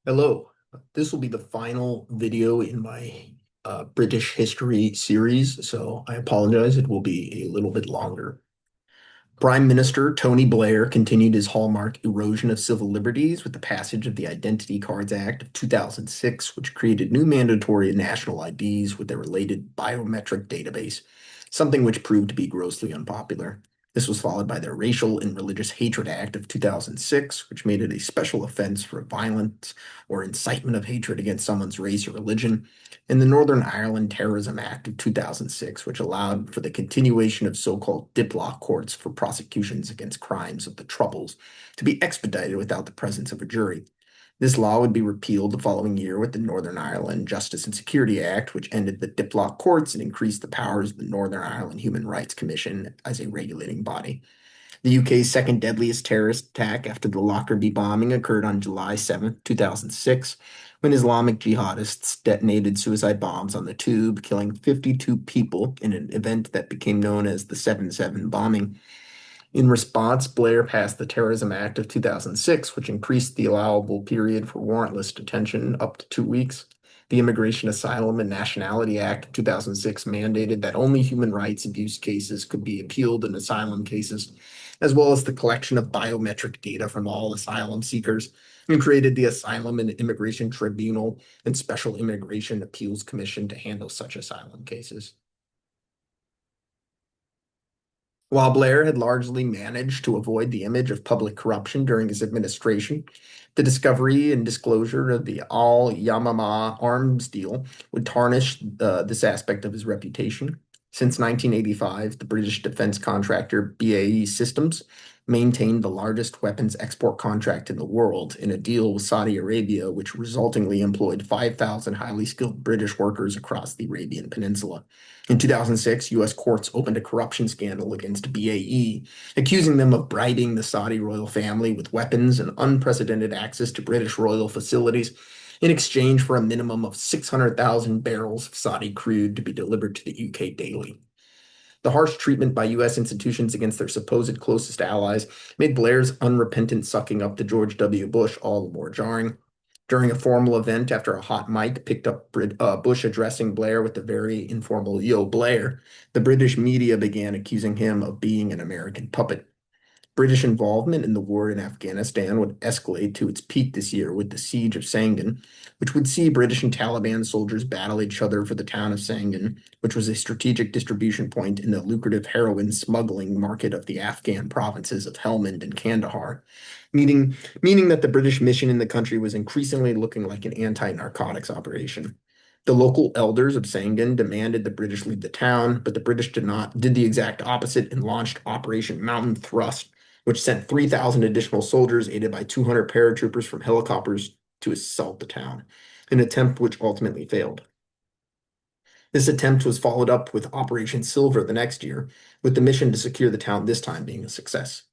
Hello. This will be the final video in my British history series, so I apologize. It will be a little bit longer. Prime Minister Tony Blair continued his hallmark erosion of civil liberties with the passage of the Identity Cards Act of 2006, which created new mandatory national IDs with their related biometric database, something which proved to be grossly unpopular. This was followed by the Racial and Religious Hatred Act of 2006, which made it a special offense for violence or incitement of hatred against someone's race or religion, and the Northern Ireland Terrorism Act of 2006, which allowed for the continuation of so-called diplock courts for prosecutions against crimes of the Troubles to be expedited without the presence of a jury. This law would be repealed the following year with the Northern Ireland Justice and Security Act, which ended the diplock courts and increased the powers of the Northern Ireland Human Rights Commission as a regulating body. The UK's second deadliest terrorist attack after the Lockerbie bombing occurred on July 7, 2006, when Islamic jihadists detonated suicide bombs on the tube, killing 52 people in an event that became known as the 7/7 bombing. In response, Blair passed the Terrorism Act of 2006, which increased the allowable period for warrantless detention up to 2 weeks. The Immigration, Asylum, and Nationality Act of 2006 mandated that only human rights abuse cases could be appealed in asylum cases, as well as the collection of biometric data from all asylum seekers, and created the Asylum and Immigration Tribunal and Special Immigration Appeals Commission to handle such asylum cases. While Blair had largely managed to avoid the image of public corruption during his administration, the discovery and disclosure of the Al Yamama arms deal would tarnish this aspect of his reputation. Since 1985, the British defense contractor BAE Systems maintained the largest weapons export contract in the world in a deal with Saudi Arabia, which resultingly employed 5,000 highly skilled British workers across the Arabian Peninsula. In 2006, U.S. courts opened a corruption scandal against BAE, accusing them of bribing the Saudi royal family with weapons and unprecedented access to British royal facilities in exchange for a minimum of 600,000 barrels of Saudi crude to be delivered to the UK daily. The harsh treatment by U.S. institutions against their supposed closest allies made Blair's unrepentant sucking up to George W. Bush all the more jarring. During a formal event after a hot mic picked up Bush addressing Blair with the very informal "Yo, Blair," the British media began accusing him of being an American puppet. British involvement in the war in Afghanistan would escalate to its peak this year with the siege of Sangin, which would see British and Taliban soldiers battle each other for the town of Sangin, which was a strategic distribution point in the lucrative heroin smuggling market of the Afghan provinces of Helmand and Kandahar, meaning that the British mission in the country was increasingly looking like an anti-narcotics operation. The local elders of Sangin demanded the British leave the town, but the British did the exact opposite and launched Operation Mountain Thrust, which sent 3,000 additional soldiers aided by 200 paratroopers from helicopters to assault the town, an attempt which ultimately failed. This attempt was followed up with Operation Silver the next year, with the mission to secure the town this time being a success.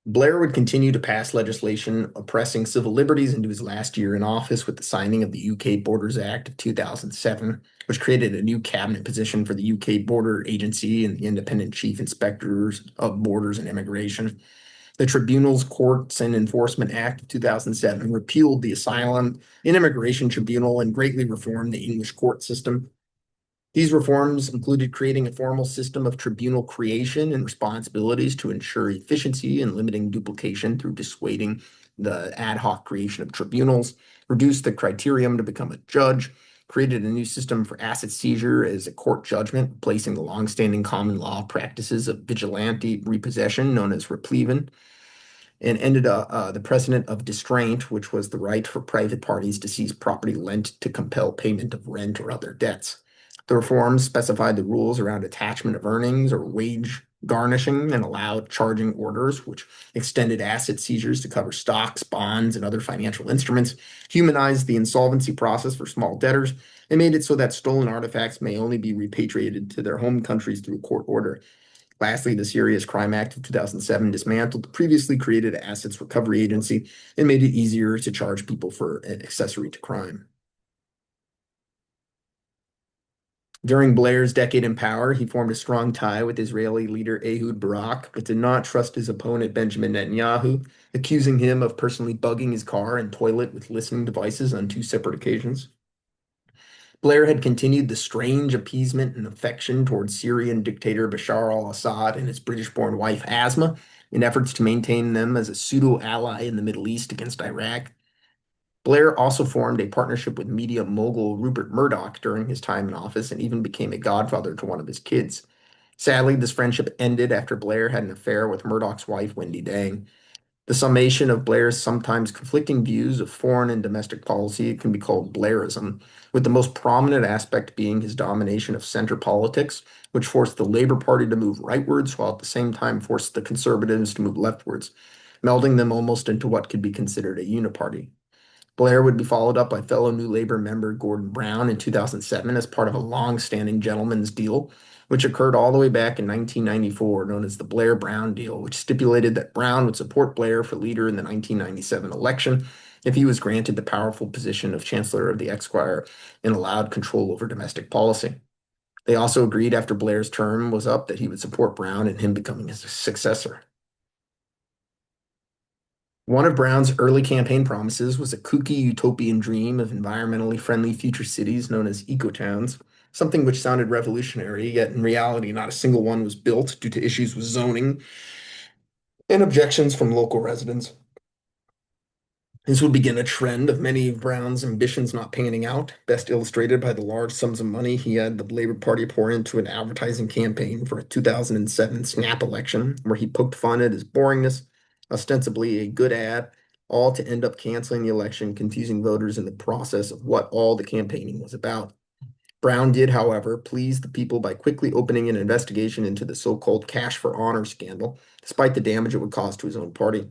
Blair would continue to pass legislation oppressing civil liberties into his last year in office with the signing of the UK Borders Act of 2007, which created a new cabinet position for the UK Border Agency and the Independent Chief Inspectors of Borders and Immigration. The Tribunals, Courts, and Enforcement Act of 2007 repealed the Asylum and Immigration Tribunal and greatly reformed the English court system. These reforms included creating a formal system of tribunal creation and responsibilities to ensure efficiency and limiting duplication through dissuading the ad hoc creation of tribunals, reduced the criterion to become a judge, created a new system for asset seizure as a court judgment, replacing the longstanding common law practices of vigilante repossession known as replevin, and ended the precedent of distraint, which was the right for private parties to seize property lent to compel payment of rent or other debts. The reforms specified the rules around attachment of earnings or wage garnishing and allowed charging orders, which extended asset seizures to cover stocks, bonds, and other financial instruments, humanized the insolvency process for small debtors, and made it so that stolen artifacts may only be repatriated to their home countries through court order. Lastly, the Serious Crime Act of 2007 dismantled the previously created Assets Recovery Agency and made it easier to charge people for an accessory to crime. During Blair's decade in power, he formed a strong tie with Israeli leader Ehud Barak, but did not trust his opponent Benjamin Netanyahu, accusing him of personally bugging his car and toilet with listening devices on two separate occasions. Blair had continued the strange appeasement and affection towards Syrian dictator Bashar al-Assad and his British-born wife Asma in efforts to maintain them as a pseudo-ally in the Middle East against Iraq. Blair also formed a partnership with media mogul Rupert Murdoch during his time in office and even became a godfather to one of his kids. Sadly, this friendship ended after Blair had an affair with Murdoch's wife, Wendy Dang. The summation of Blair's sometimes conflicting views of foreign and domestic policy can be called Blairism, with the most prominent aspect being his domination of center politics, which forced the Labour Party to move rightwards while at the same time forced the Conservatives to move leftwards, melding them almost into what could be considered a uniparty. Blair would be followed up by fellow New Labour member Gordon Brown in 2007 as part of a long-standing gentleman's deal, which occurred all the way back in 1994, known as the Blair-Brown deal, which stipulated that Brown would support Blair for leader in the 1997 election if he was granted the powerful position of Chancellor of the Exchequer and allowed control over domestic policy. They also agreed after Blair's term was up that he would support Brown in him becoming his successor. One of Brown's early campaign promises was a kooky utopian dream of environmentally friendly future cities known as ecotowns, something which sounded revolutionary, yet in reality, not a single one was built due to issues with zoning and objections from local residents. This would begin a trend of many of Brown's ambitions not panning out, best illustrated by the large sums of money he had the Labour Party pour into an advertising campaign for a 2007 snap election, where he poked fun at his boringness, ostensibly a good ad, all to end up canceling the election, confusing voters in the process of what all the campaigning was about. Brown did, however, please the people by quickly opening an investigation into the so-called Cash for Honor scandal, despite the damage it would cause to his own party.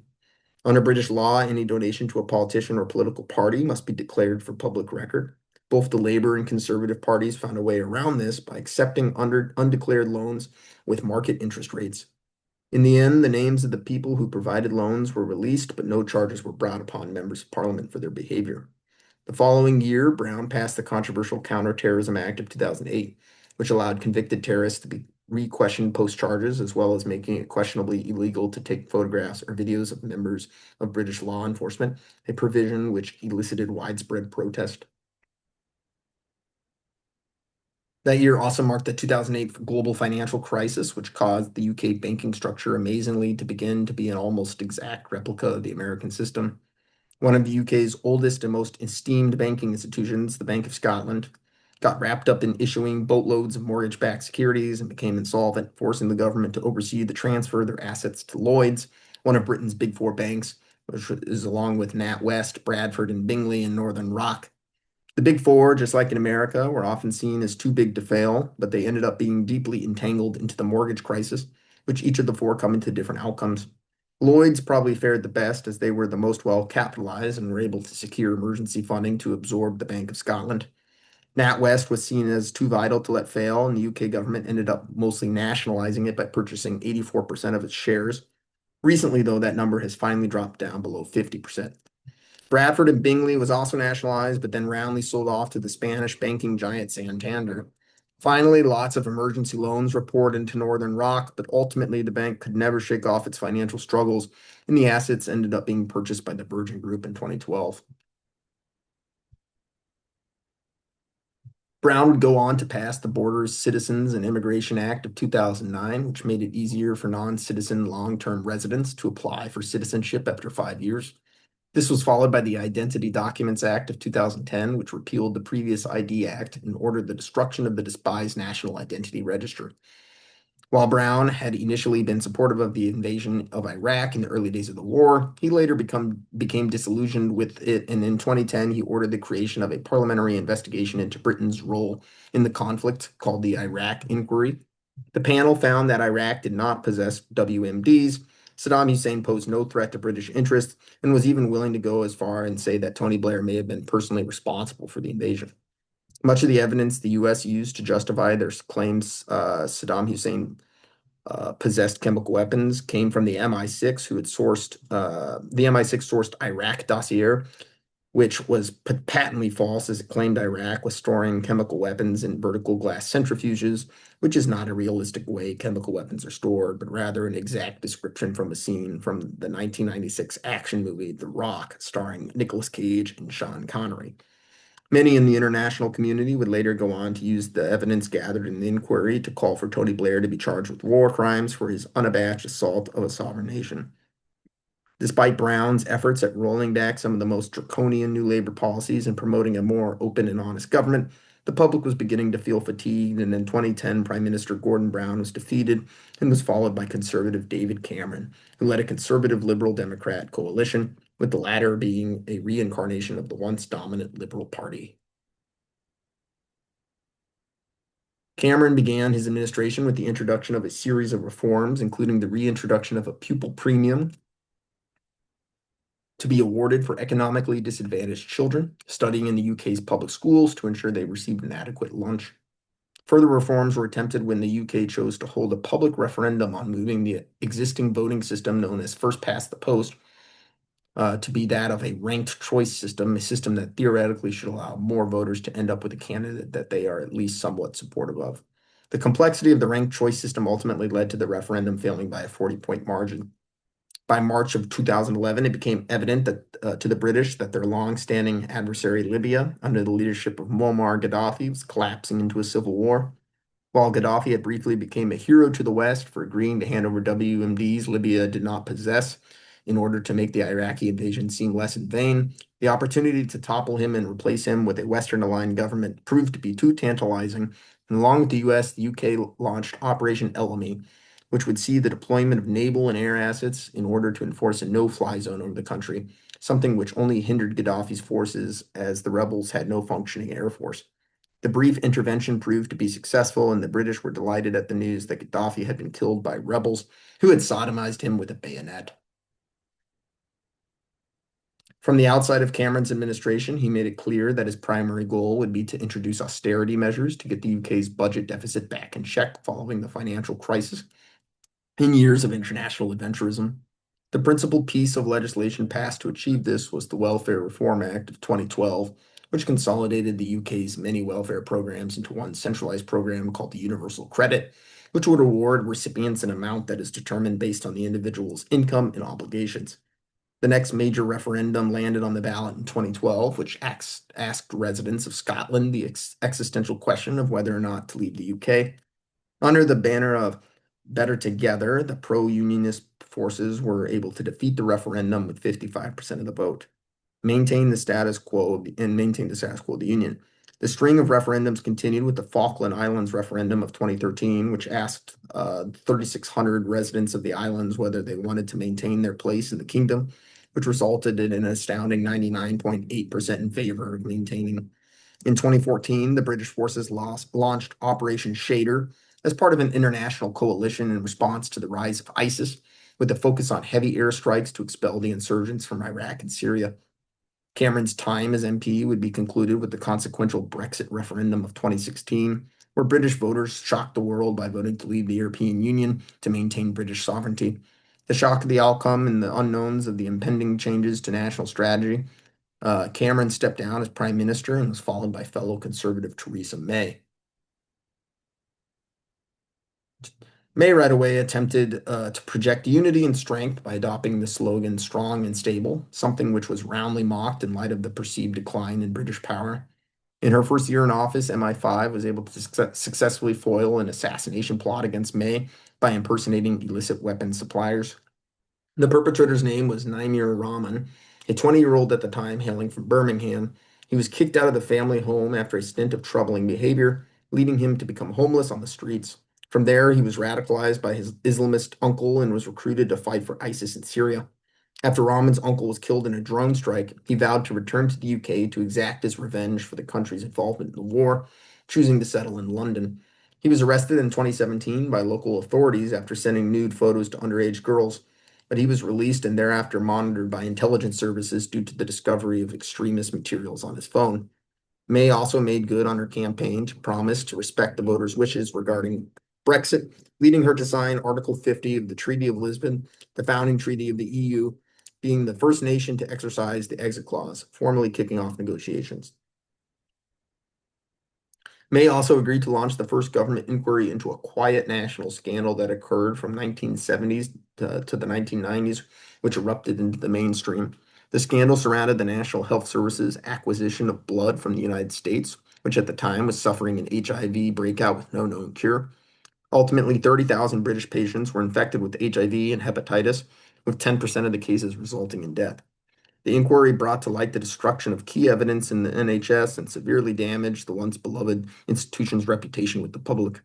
Under British law, any donation to a politician or political party must be declared for public record. Both the Labour and Conservative parties found a way around this by accepting undeclared loans with market interest rates. In the end, the names of the people who provided loans were released, but no charges were brought upon members of Parliament for their behavior. The following year, Brown passed the controversial Counterterrorism Act of 2008, which allowed convicted terrorists to be re-questioned post-charges, as well as making it questionably illegal to take photographs or videos of members of British law enforcement, a provision which elicited widespread protest. That year also marked the 2008 global financial crisis, which caused the UK banking structure amazingly to begin to be an almost exact replica of the American system. One of the UK's oldest and most esteemed banking institutions, the Bank of Scotland, got wrapped up in issuing boatloads of mortgage-backed securities and became insolvent, forcing the government to oversee the transfer of their assets to Lloyds, one of Britain's big four banks, which is along with NatWest, Bradford, and Bingley in Northern Rock. The big four, just like in America, were often seen as too big to fail, but they ended up being deeply entangled into the mortgage crisis, which each of the four come into different outcomes. Lloyd's probably fared the best as they were the most well capitalized and were able to secure emergency funding to absorb the Bank of Scotland. NatWest was seen as too vital to let fail, and the UK government ended up mostly nationalizing it by purchasing 84% of its shares. Recently, though, that number has finally dropped down below 50%. Bradford and Bingley was also nationalized, but then roundly sold off to the Spanish banking giant Santander. Finally, lots of emergency loans were poured into Northern Rock, but ultimately the bank could never shake off its financial struggles, and the assets ended up being purchased by the Virgin Group in 2012. Brown would go on to pass the Borders, Citizens, and Immigration Act of 2009, which made it easier for non-citizen long-term residents to apply for citizenship after 5 years. This was followed by the Identity Documents Act of 2010, which repealed the previous ID Act and ordered the destruction of the despised National Identity Register. While Brown had initially been supportive of the invasion of Iraq in the early days of the war, he later became disillusioned with it, and in 2010 he ordered the creation of a parliamentary investigation into Britain's role in the conflict called the Iraq Inquiry. The panel found that Iraq did not possess WMDs. Saddam Hussein posed no threat to British interests and was even willing to go as far and say that Tony Blair may have been personally responsible for the invasion. Much of the evidence the U.S. used to justify their claims Saddam Hussein possessed chemical weapons came from the MI6, who had sourced the MI6 sourced Iraq dossier which was patently false as it claimed Iraq was storing chemical weapons in vertical glass centrifuges, which is not a realistic way chemical weapons are stored, but rather an exact description from a scene from the 1996 action movie The Rock, starring Nicolas Cage and Sean Connery. Many in the international community would later go on to use the evidence gathered in the inquiry to call for Tony Blair to be charged with war crimes for his unabashed assault of a sovereign nation. Despite Brown's efforts at rolling back some of the most draconian New Labor policies and promoting a more open and honest government, the public was beginning to feel fatigued, and in 2010, Prime Minister Gordon Brown was defeated and was followed by conservative David Cameron, who led a conservative Liberal Democrat coalition, with the latter being a reincarnation of the once dominant Liberal Party. Cameron began his administration with the introduction of a series of reforms, including the reintroduction of a pupil premium to be awarded for economically disadvantaged children studying in the UK's public schools to ensure they received an adequate lunch. Further reforms were attempted when the UK chose to hold a public referendum on moving the existing voting system known as first past the post to be that of a ranked choice system, a system that theoretically should allow more voters to end up with a candidate that they are at least somewhat supportive of. The complexity of the ranked choice system ultimately led to the referendum failing by a 40-point margin. By March of 2011, it became evident that to the British that their long-standing adversary Libya, under the leadership of Muammar Gaddafi, was collapsing into a civil war. While Gaddafi had briefly become a hero to the West for agreeing to hand over WMDs Libya did not possess in order to make the Iraqi invasion seem less in vain, the opportunity to topple him and replace him with a Western-aligned government proved to be too tantalizing, and along with the US, the UK launched Operation Elemi, which would see the deployment of naval and air assets in order to enforce a no-fly zone over the country, something which only hindered Gaddafi's forces as the rebels had no functioning air force. The brief intervention proved to be successful, and the British were delighted at the news that Gaddafi had been killed by rebels who had sodomized him with a bayonet. From the outside of Cameron's administration, he made it clear that his primary goal would be to introduce austerity measures to get the UK's budget deficit back in check following the financial crisis in years of international adventurism. The principal piece of legislation passed to achieve this was the Welfare Reform Act of 2012, which consolidated the UK's many welfare programs into one centralized program called the Universal Credit, which would award recipients an amount that is determined based on the individual's income and obligations. The next major referendum landed on the ballot in 2012, which asked residents of Scotland the existential question of whether or not to leave the UK. Under the banner of Better Together, the pro-unionist forces were able to defeat the referendum with 55% of the vote, maintain the status quo of the union. The string of referendums continued with the Falkland Islands referendum of 2013, which asked 3,600 residents of the islands whether they wanted to maintain their place in the kingdom, which resulted in an astounding 99.8% in favor of maintaining. In 2014, the British forces launched Operation Shader as part of an international coalition in response to the rise of ISIS, with a focus on heavy airstrikes to expel the insurgents from Iraq and Syria. Cameron's time as MP would be concluded with the consequential Brexit referendum of 2016, where British voters shocked the world by voting to leave the European Union to maintain British sovereignty. The shock of the outcome and the unknowns of the impending changes to national strategy, Cameron stepped down as Prime Minister and was followed by fellow Conservative Theresa May. May right away attempted to project unity and strength by adopting the slogan strong and stable, something which was roundly mocked in light of the perceived decline in British power. In her first year in office, MI5 was able to successfully foil an assassination plot against May by impersonating illicit weapons suppliers. The perpetrator's name was Naimir Rahman, a 20-year-old at the time hailing from Birmingham. He was kicked out of the family home after a stint of troubling behavior, leading him to become homeless on the streets. From there, he was radicalized by his Islamist uncle and was recruited to fight for ISIS in Syria. After Rahman's uncle was killed in a drone strike, he vowed to return to the UK to exact his revenge for the country's involvement in the war, choosing to settle in London. He was arrested in 2017 by local authorities after sending nude photos to underage girls, but he was released and thereafter monitored by intelligence services due to the discovery of extremist materials on his phone. May also made good on her campaign to promise to respect the voters' wishes regarding Brexit, leading her to sign Article 50 of the Treaty of Lisbon, the founding treaty of the EU, being the first nation to exercise the exit clause, formally kicking off negotiations. May also agreed to launch the first government inquiry into a quiet national scandal that occurred from 1970s to the 1990s, which erupted into the mainstream. The scandal surrounded the National Health Service's acquisition of blood from the United States, which at the time was suffering an HIV breakout with no known cure. Ultimately, 30,000 British patients were infected with HIV and hepatitis, with 10% of the cases resulting in death. The inquiry brought to light the destruction of key evidence in the NHS and severely damaged the once beloved institution's reputation with the public.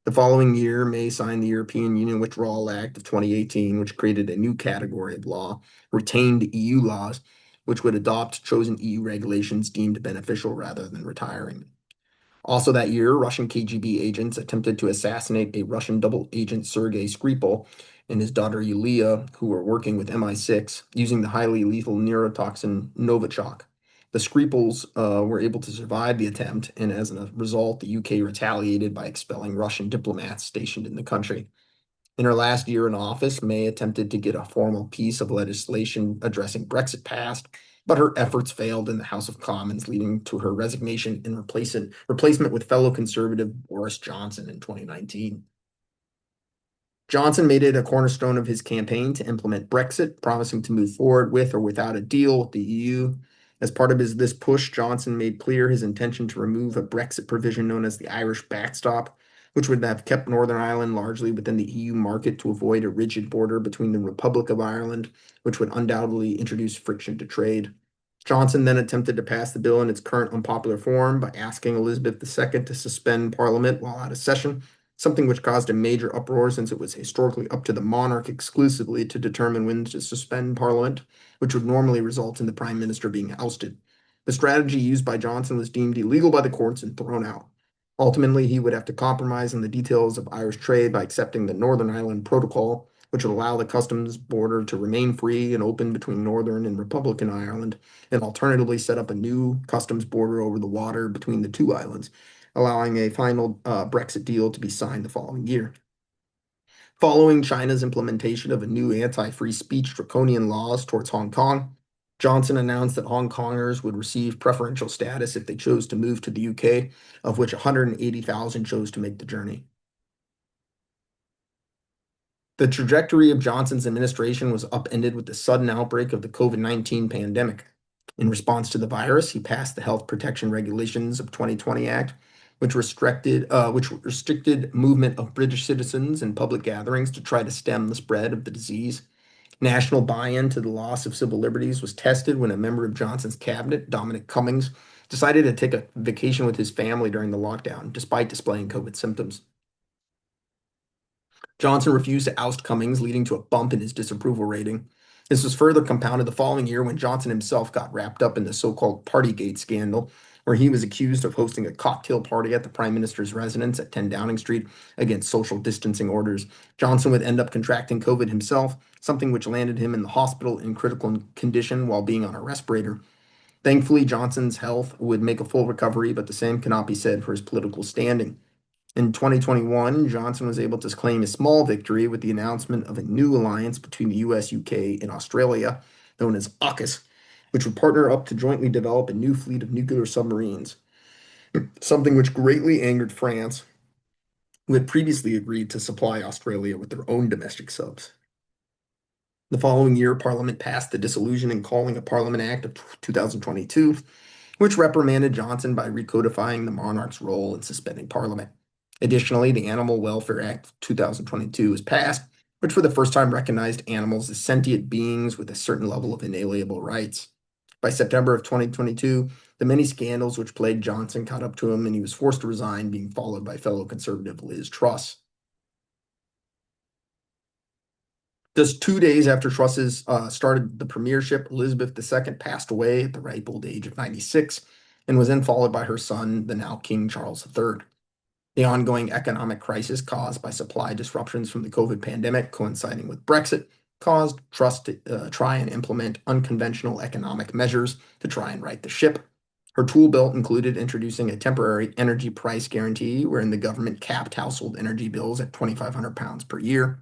The following year, May signed the European Union Withdrawal Act of 2018, which created a new category of law, retained EU laws, which would adopt chosen EU regulations deemed beneficial rather than retiring. Also that year, Russian KGB agents attempted to assassinate a Russian double agent Sergei Skripal and his daughter Yulia, who were working with MI6 using the highly lethal neurotoxin Novichok. The Skripals were able to survive the attempt, and as a result, the UK retaliated by expelling Russian diplomats stationed in the country. In her last year in office, May attempted to get a formal piece of legislation addressing Brexit passed, but her efforts failed in the House of Commons, leading to her resignation and replacement with fellow Conservative Boris Johnson in 2019. Johnson made it a cornerstone of his campaign to implement Brexit, promising to move forward with or without a deal with the EU. As part of this push, Johnson made clear his intention to remove a Brexit provision known as the Irish backstop, which would have kept Northern Ireland largely within the EU market to avoid a rigid border between the Republic of Ireland, which would undoubtedly introduce friction to trade. Johnson then attempted to pass the bill in its current unpopular form by asking Elizabeth II to suspend Parliament while out of session, something which caused a major uproar since it was historically up to the monarch exclusively to determine when to suspend Parliament, which would normally result in the Prime Minister being ousted. The strategy used by Johnson was deemed illegal by the courts and thrown out. Ultimately, he would have to compromise on the details of Irish trade by accepting the Northern Ireland Protocol, which would allow the customs border to remain free and open between Northern and Republican Ireland, and alternatively set up a new customs border over the water between the two islands, allowing a final Brexit deal to be signed the following year. Following China's implementation of a new anti-free speech draconian laws towards Hong Kong, Johnson announced that Hong Kongers would receive preferential status if they chose to move to the UK, of which 180,000 chose to make the journey. The trajectory of Johnson's administration was upended with the sudden outbreak of the COVID-19 pandemic. In response to the virus, he passed the Health Protection Regulations of 2020 Act, which restricted movement of British citizens and public gatherings to try to stem the spread of the disease. National buy-in to the loss of civil liberties was tested when a member of Johnson's cabinet, Dominic Cummings, decided to take a vacation with his family during the lockdown, despite displaying COVID symptoms. Johnson refused to oust Cummings, leading to a bump in his disapproval rating. This was further compounded the following year when Johnson himself got wrapped up in the so-called Partygate scandal, where he was accused of hosting a cocktail party at the Prime Minister's residence at 10 Downing Street against social distancing orders. Johnson would end up contracting COVID himself, something which landed him in the hospital in critical condition while being on a respirator. Thankfully, Johnson's health would make a full recovery, but the same cannot be said for his political standing. In 2021, Johnson was able to claim a small victory with the announcement of a new alliance between the US, UK, and Australia, known as AUKUS, which would partner up to jointly develop a new fleet of nuclear submarines, something which greatly angered France, who had previously agreed to supply Australia with their own domestic subs. The following year, Parliament passed the Dissolution and Calling a Parliament Act of 2022, which reprimanded Johnson by recodifying the monarch's role in suspending Parliament. Additionally, the Animal Welfare Act of 2022 was passed, which for the first time recognized animals as sentient beings with a certain level of inalienable rights. By September of 2022, the many scandals which plagued Johnson caught up to him, and he was forced to resign, being followed by fellow conservative Liz Truss. Just 2 days after Truss's started the premiership, Elizabeth II passed away at the ripe old age of 96 and was then followed by her son, the now King Charles III. The ongoing economic crisis caused by supply disruptions from the COVID pandemic coinciding with Brexit caused Truss to try and implement unconventional economic measures to try and right the ship. Her tool belt included introducing a temporary energy price guarantee wherein the government capped household energy bills at £2,500 per year.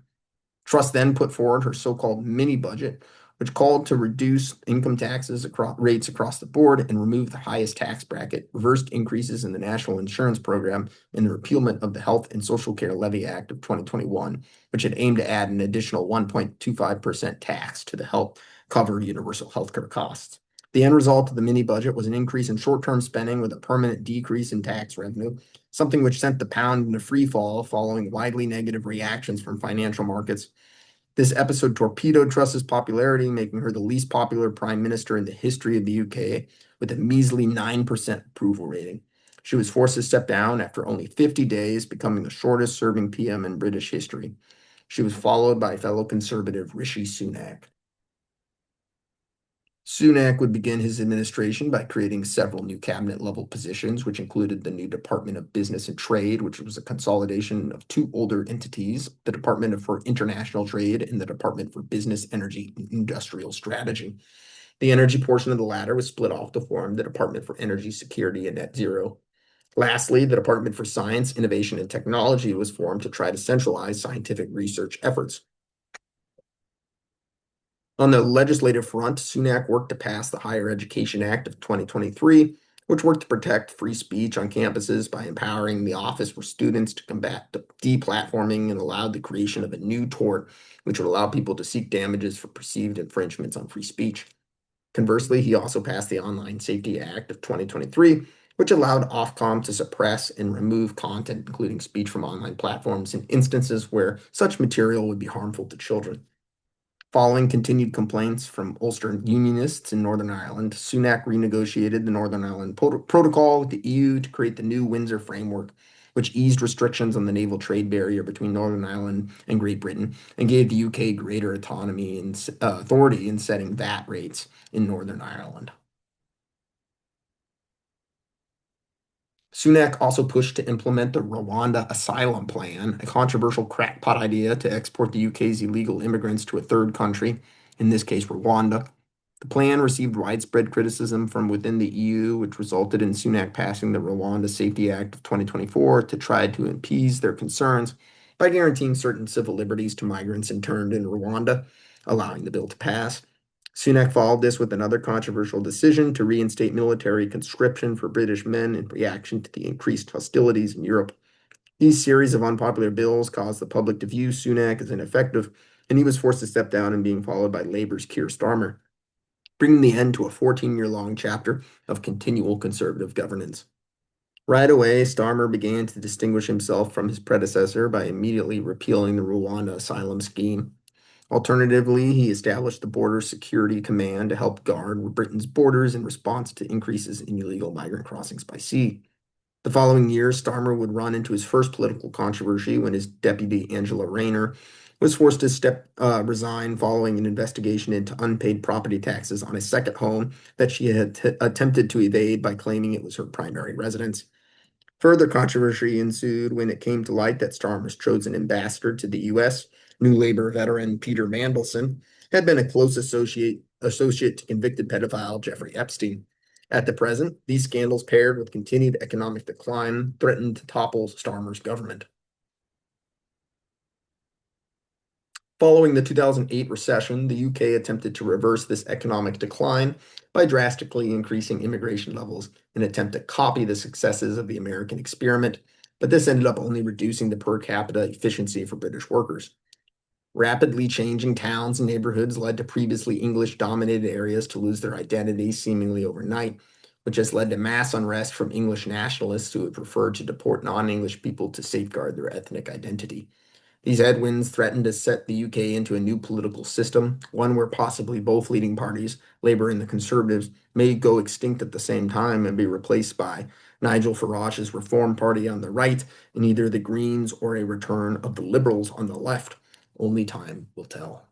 Truss then put forward her so-called mini budget, which called to reduce income taxes rates across the board and remove the highest tax bracket, reversed increases in the National Insurance Program, and the repealment of the Health and Social Care Levy Act of 2021, which had aimed to add an additional 1.25% tax to the help cover universal healthcare costs. The end result of the mini budget was an increase in short-term spending with a permanent decrease in tax revenue, something which sent the pound into free fall following widely negative reactions from financial markets. This episode torpedoed Truss's popularity, making her the least popular prime minister in the history of the UK, with a measly 9% approval rating. She was forced to step down after only 50 days, becoming the shortest serving PM in British history. She was followed by fellow conservative Rishi Sunak. Sunak would begin his administration by creating several new cabinet level positions, which included the new Department of Business and Trade, which was a consolidation of two older entities, the Department for International Trade and the Department for Business, Energy, and Industrial Strategy. The energy portion of the latter was split off to form the Department for Energy Security and Net Zero. Lastly, the Department for Science, Innovation, and Technology was formed to try to centralize scientific research efforts. On the legislative front, Sunak worked to pass the Higher Education Act of 2023, which worked to protect free speech on campuses by empowering the Office for Students to combat deplatforming and allowed the creation of a new tort, which would allow people to seek damages for perceived infringements on free speech. Conversely, he also passed the Online Safety Act of 2023, which allowed Ofcom to suppress and remove content, including speech from online platforms, in instances where such material would be harmful to children. Following continued complaints from Ulster Unionists in Northern Ireland, Sunak renegotiated the Northern Ireland Protocol with the EU to create the new Windsor Framework, which eased restrictions on the naval trade barrier between Northern Ireland and Great Britain and gave the UK greater autonomy and authority in setting VAT rates in Northern Ireland. Sunak also pushed to implement the Rwanda Asylum Plan, a controversial crackpot idea to export the UK's illegal immigrants to a third country, in this case Rwanda. The plan received widespread criticism from within the EU, which resulted in Sunak passing the Rwanda Safety Act of 2024 to try to appease their concerns by guaranteeing certain civil liberties to migrants interned in Rwanda, allowing the bill to pass. Sunak followed this with another controversial decision to reinstate military conscription for British men in reaction to the increased hostilities in Europe. These series of unpopular bills caused the public to view Sunak as ineffective, and he was forced to step down and being followed by Labour's Keir Starmer, bringing the end to a 14-year-long chapter of continual conservative governance. Right away, Starmer began to distinguish himself from his predecessor by immediately repealing the Rwanda asylum scheme. Alternatively, he established the Border Security Command to help guard Britain's borders in response to increases in illegal migrant crossings by sea. The following year, Starmer would run into his first political controversy when his deputy, Angela Rayner, was forced to resign following an investigation into unpaid property taxes on a second home that she had attempted to evade by claiming it was her primary residence. Further controversy ensued when it came to light that Starmer's chosen ambassador to the U.S., New Labour veteran Peter Mandelson, had been a close associate to convicted pedophile Jeffrey Epstein. At the present, these scandals paired with continued economic decline threatened to topple Starmer's government. Following the 2008 recession, the UK attempted to reverse this economic decline by drastically increasing immigration levels in an attempt to copy the successes of the American experiment, but this ended up only reducing the per capita efficiency for British workers. Rapidly changing towns and neighborhoods led to previously English-dominated areas to lose their identity seemingly overnight, which has led to mass unrest from English nationalists who would prefer to deport non-English people to safeguard their ethnic identity. These headwinds threatened to set the UK into a new political system, one where possibly both leading parties, Labour and the Conservatives, may go extinct at the same time and be replaced by Nigel Farage's Reform Party on the right and either the Greens or a return of the Liberals on the left. Only time will tell.